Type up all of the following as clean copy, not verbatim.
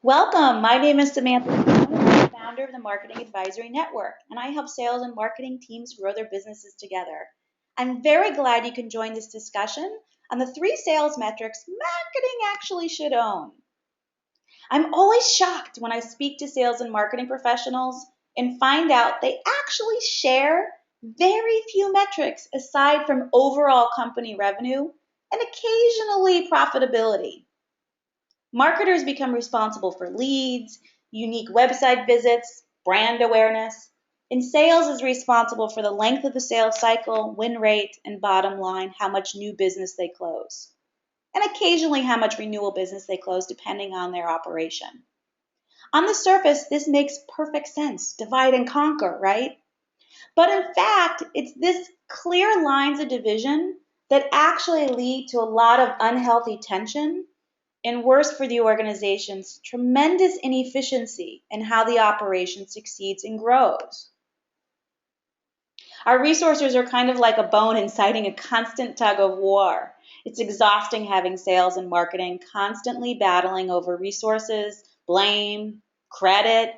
Welcome. My name is Samantha. I'm the founder of the Marketing Advisory Network, and I help sales and marketing teams grow their businesses together. I'm very glad you can join this discussion on the 3 sales metrics marketing actually should own. I'm always shocked when I speak to sales and marketing professionals and find out they actually share very few metrics aside from overall company revenue and occasionally profitability. Marketers become responsible for leads, unique website visits, brand awareness, and sales is responsible for the length of the sales cycle, win rate, and bottom line, how much new business they close, and occasionally how much renewal business they close depending on their operation. On the surface, this makes perfect sense. Divide and conquer, right? But in fact, it's this clear lines of division that actually lead to a lot of unhealthy tension and worse for the organization's tremendous inefficiency in how the operation succeeds and grows. Our resources are kind of like a bone inciting a constant tug of war. It's exhausting having sales and marketing constantly battling over resources, blame, credit.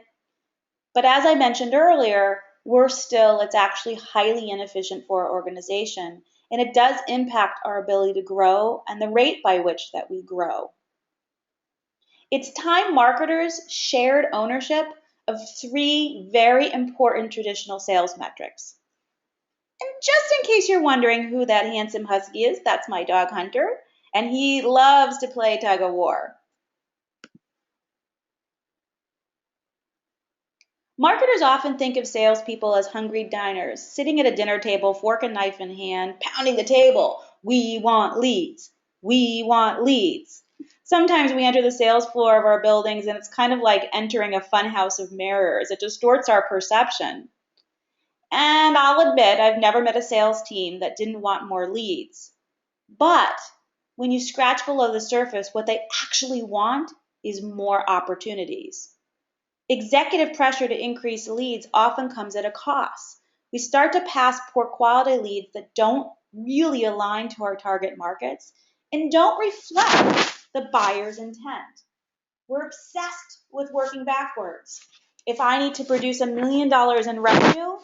But as I mentioned earlier, it's actually highly inefficient for our organization, and it does impact our ability to grow and the rate by which that we grow. It's time marketers shared ownership of 3 very important traditional sales metrics. And just in case you're wondering who that handsome husky is, that's my dog Hunter, and he loves to play tug of war. Marketers often think of salespeople as hungry diners, sitting at a dinner table, fork and knife in hand, pounding the table. We want leads. We want leads. Sometimes we enter the sales floor of our buildings and it's kind of like entering a funhouse of mirrors. It distorts our perception. And I'll admit, I've never met a sales team that didn't want more leads. But when you scratch below the surface, what they actually want is more opportunities. Executive pressure to increase leads often comes at a cost. We start to pass poor quality leads that don't really align to our target markets and don't reflect the buyer's intent. We're obsessed with working backwards. If I need to produce $1 million in revenue,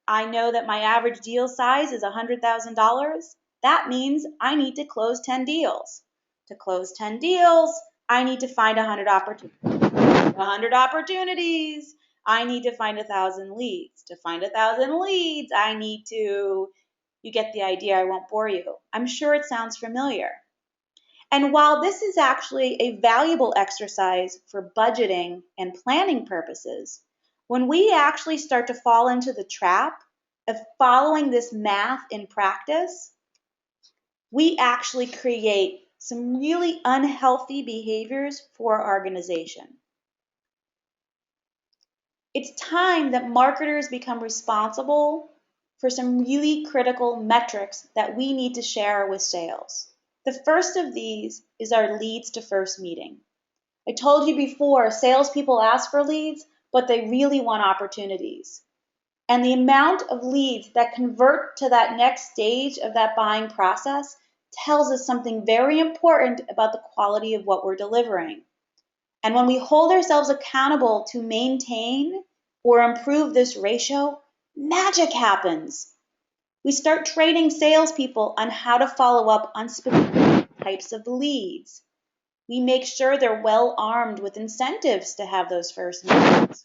I know that my average deal size is $100,000. That means I need to close 10 deals. To close 10 deals, I need to find 100 opportunities. 100 opportunities, I need to find 1,000 leads. To find 1,000 leads, you get the idea, I won't bore you. I'm sure it sounds familiar. And while this is actually a valuable exercise for budgeting and planning purposes, when we actually start to fall into the trap of following this math in practice, we actually create some really unhealthy behaviors for our organization. It's time that marketers become responsible for some really critical metrics that we need to share with sales. The first of these is our leads to first meeting. I told you before, salespeople ask for leads, but they really want opportunities. And the amount of leads that convert to that next stage of that buying process tells us something very important about the quality of what we're delivering. And when we hold ourselves accountable to maintain or improve this ratio, magic happens. We start training salespeople on how to follow up on specific types of leads. We make sure they're well armed with incentives to have those first meetings.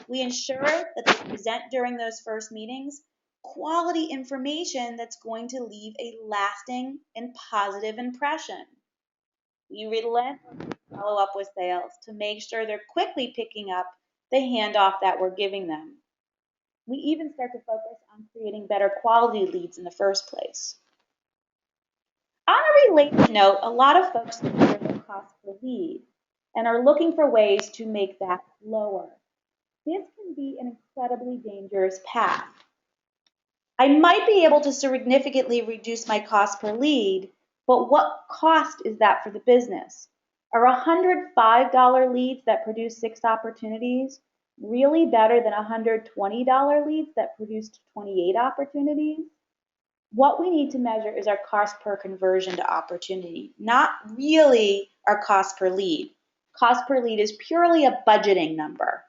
We ensure that they present during those first meetings quality information that's going to leave a lasting and positive impression. We relentlessly follow up with sales to make sure they're quickly picking up the handoff that we're giving them. We even start to focus on creating better quality leads in the first place. On a related note, a lot of folks consider the cost per lead and are looking for ways to make that lower. This can be an incredibly dangerous path. I might be able to significantly reduce my cost per lead, but what cost is that for the business? Are $105 leads that produce 6 opportunities really better than $120 leads that produced 28 opportunities? What we need to measure is our cost per conversion to opportunity, not really our cost per lead. Cost per lead is purely a budgeting number.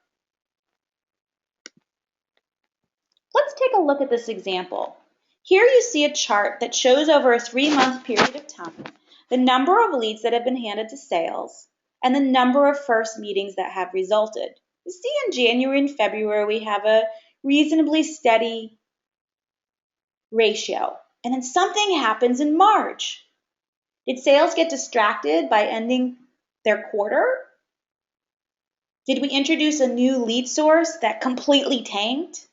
Let's take a look at this example. Here you see a chart that shows over a 3-month period of time the number of leads that have been handed to sales and the number of first meetings that have resulted. You see in January and February we have a reasonably steady ratio. And then something happens in March. Did sales get distracted by ending their quarter? Did we introduce a new lead source that completely tanked?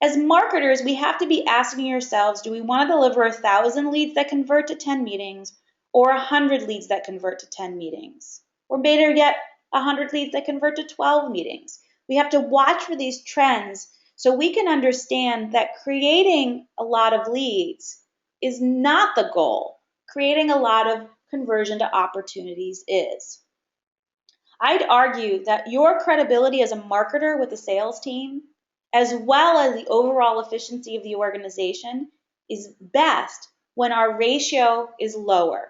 As marketers, we have to be asking ourselves, do we want to deliver 1,000 leads that convert to 10 meetings or 100 leads that convert to 10 meetings? Or better yet, 100 leads that convert to 12 meetings? We have to watch for these trends so we can understand that creating a lot of leads is not the goal. Creating a lot of conversion to opportunities is. I'd argue that your credibility as a marketer with a sales team, as well as the overall efficiency of the organization, is best when our ratio is lower.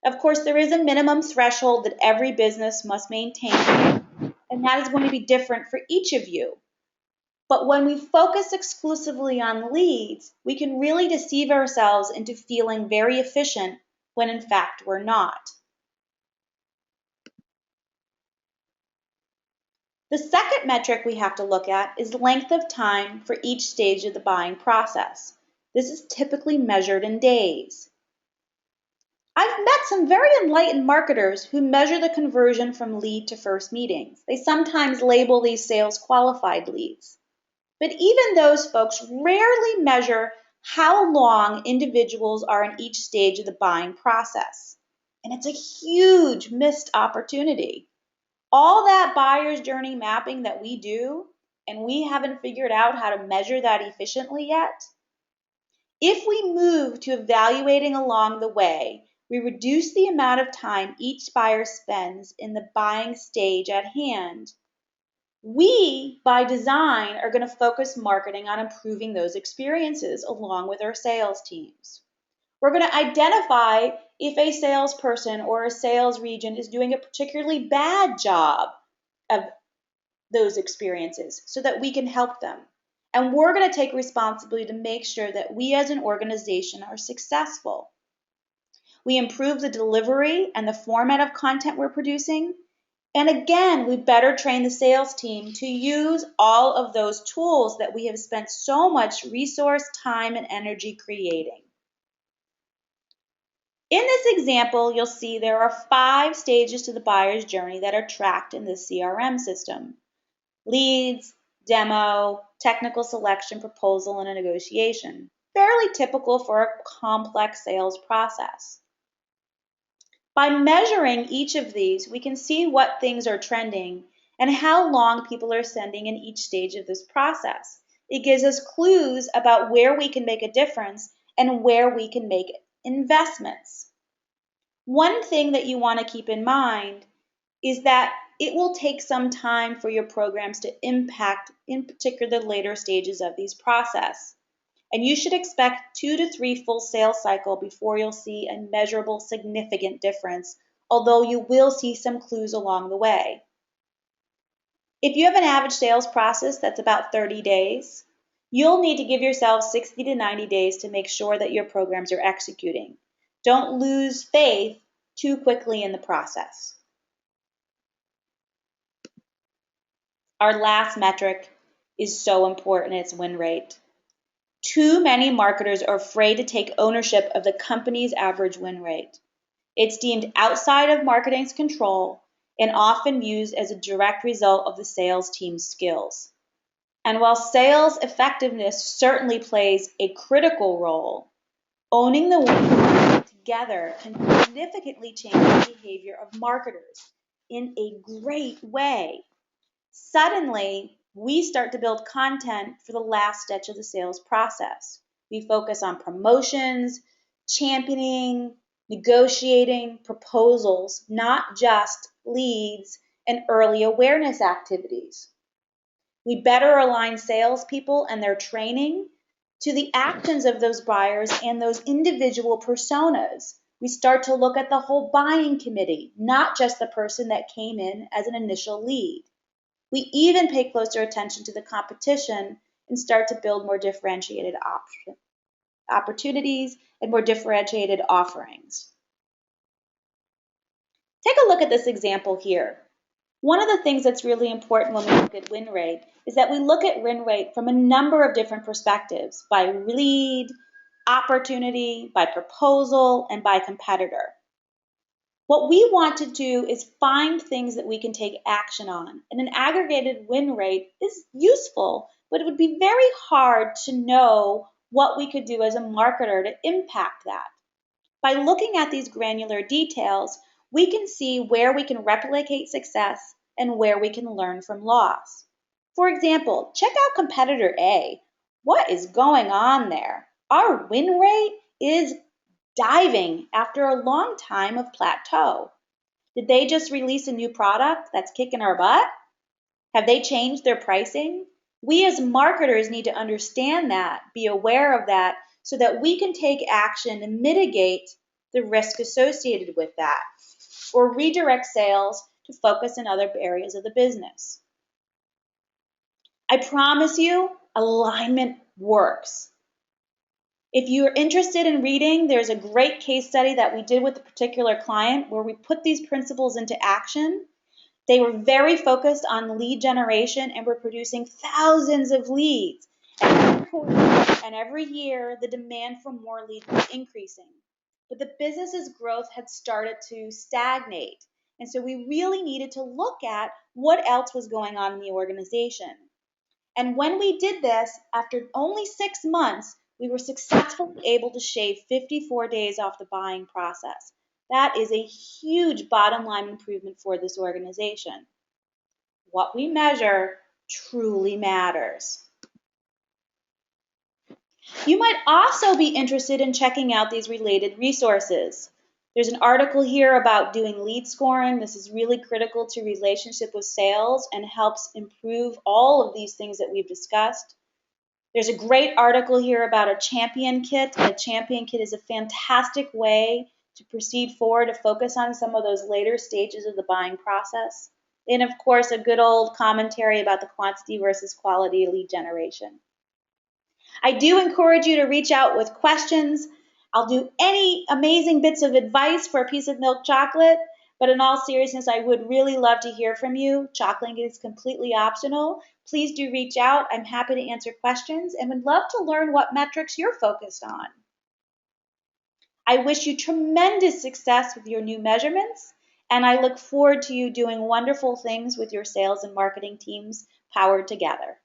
Of course, there is a minimum threshold that every business must maintain, and that is going to be different for each of you. But when we focus exclusively on leads, we can really deceive ourselves into feeling very efficient when in fact we're not. The second metric we have to look at is length of time for each stage of the buying process. This is typically measured in days. I've met some very enlightened marketers who measure the conversion from lead to first meetings. They sometimes label these sales qualified leads. But even those folks rarely measure how long individuals are in each stage of the buying process. And it's a huge missed opportunity. All that buyer's journey mapping that we do, and we haven't figured out how to measure that efficiently yet. If we move to evaluating along the way, we reduce the amount of time each buyer spends in the buying stage at hand. We, by design, are going to focus marketing on improving those experiences along with our sales teams. We're going to identify if a salesperson or a sales region is doing a particularly bad job of those experiences so that we can help them. And we're going to take responsibility to make sure that we as an organization are successful. We improve the delivery and the format of content we're producing. And again, we better train the sales team to use all of those tools that we have spent so much resource, time, and energy creating. In this example, you'll see there are 5 stages to the buyer's journey that are tracked in this CRM system. Leads, demo, technical selection, proposal, and a negotiation. Fairly typical for a complex sales process. By measuring each of these, we can see what things are trending and how long people are spending in each stage of this process. It gives us clues about where we can make a difference and where we can make investments. One thing that you want to keep in mind is that it will take some time for your programs to impact, in particular, the later stages of these process. And you should expect 2 to 3 full sales cycle before you'll see a measurable, significant difference, although you will see some clues along the way. If you have an average sales process that's about 30 days, you'll need to give yourself 60 to 90 days to make sure that your programs are executing. Don't lose faith too quickly in the process. Our last metric is so important, it's win rate. Too many marketers are afraid to take ownership of the company's average win rate. It's deemed outside of marketing's control and often used as a direct result of the sales team's skills. And while sales effectiveness certainly plays a critical role, owning the win rate together can significantly change the behavior of marketers in a great way. Suddenly, we start to build content for the last stretch of the sales process. We focus on promotions, championing, negotiating, proposals, not just leads and early awareness activities. We better align salespeople and their training to the actions of those buyers and those individual personas We start to look at the whole buying committee, not just the person that came in as an initial lead. We even pay closer attention to the competition and start to build more differentiated opportunities and more differentiated offerings. Take a look at this example here. One of the things that's really important when we look at win rate is that we look at win rate from a number of different perspectives, by lead, opportunity, by proposal, and by competitor. What we want to do is find things that we can take action on. And an aggregated win rate is useful, but it would be very hard to know what we could do as a marketer to impact that. By looking at these granular details, we can see where we can replicate success and where we can learn from loss. For example, check out competitor A. What is going on there? Our win rate is diving after a long time of plateau. Did they just release a new product that's kicking our butt? Have they changed their pricing? We as marketers need to understand that, be aware of that, so that we can take action and mitigate the risk associated with that, or redirect sales to focus in other areas of the business. I promise you, alignment works. If you're interested in reading, there's a great case study that we did with a particular client where we put these principles into action. They were very focused on lead generation and were producing thousands of leads. And every year, the demand for more leads was increasing. But the business's growth had started to stagnate. And so we really needed to look at what else was going on in the organization. And when we did this, after only 6 months, we were successfully able to shave 54 days off the buying process. That is a huge bottom line improvement for this organization. What we measure truly matters. You might also be interested in checking out these related resources. There's an article here about doing lead scoring. This is really critical to relationship with sales and helps improve all of these things that we've discussed. There's a great article here about a champion kit. A champion kit is a fantastic way to proceed forward, to focus on some of those later stages of the buying process. And of course, a good old commentary about the quantity versus quality lead generation. I do encourage you to reach out with questions. I'll do any amazing bits of advice for a piece of milk chocolate, but in all seriousness, I would really love to hear from you. Chocolate is completely optional. Please do reach out. I'm happy to answer questions and would love to learn what metrics you're focused on. I wish you tremendous success with your new measurements, and I look forward to you doing wonderful things with your sales and marketing teams powered together.